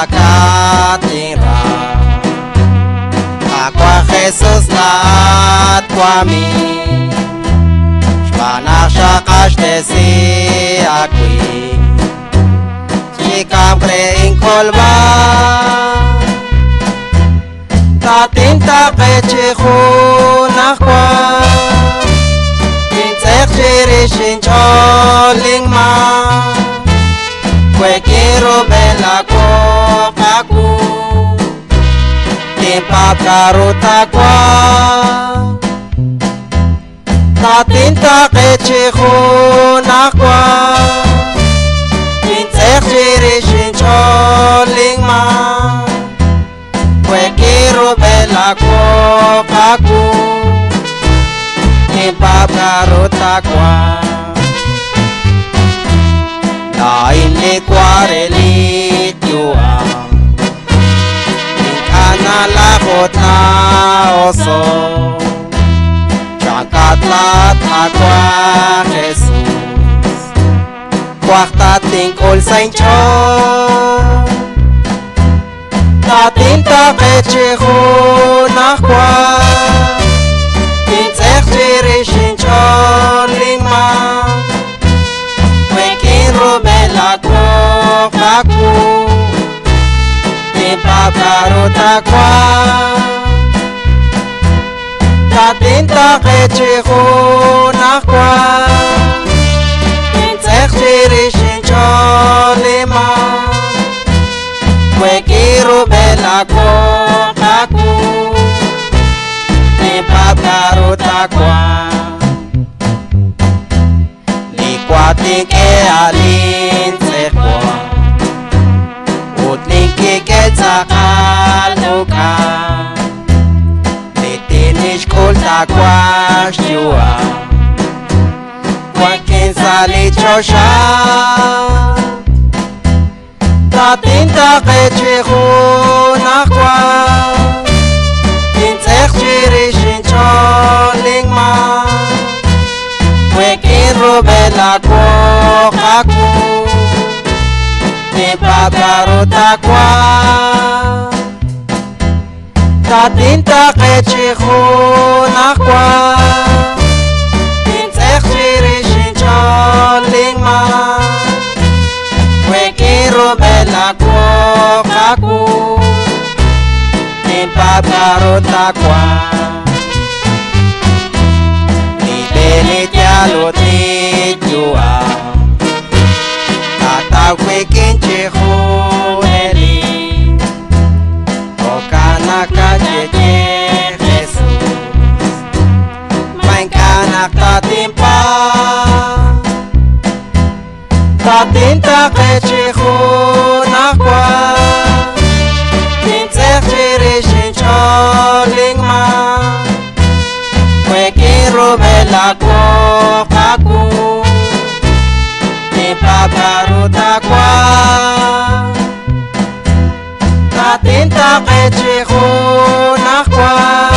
katira Aqua Jesus laat kwami Shpanach shakash desi akwi Shikam krein kolba Tatin tapechichu nachkwa Tintzech shirishin choling ma Kwekiro bela kokaku Timpap karutakwa Tatin tapechichu nachkwa Tintzech shirishin choling ma Kwekiro bela kokaku Timpap karutakwa Lain likwarelit yuang Inkana lakot na oso Chakatlat aqua Jesus Kwak tating kol sa incho Tatin takechichu nakwa Tintzech shirishin choling ma Wekin rubela kokaku Timpap karutakwa Tatin takechichu nakwa Tintzech shirishin choling ma Wekin rubela kokaku Timpap karutakwa Likwating ke alin sekwa Utling kiket sa kaluka Litinish kul takwa shua Kwakin sa lichosha Tatin takechichu nakwa Tintzech shirishin choling ma Wekin rubela kokaku Timpap karutakwa Tatin takechichu nakwa Tintzech shirishin choling ma Wekin rubela kokaku Timpap karutakwa Libelit yalot nitjua Tataw kwekin chechu heli Okanaka cheche Jesus Mainkanak tatimpa Tatin takechichu nakwa Tintzech shirishin choling ma Wekin rubela kokaku Timpap karutakwa Tatin takechichu nakwa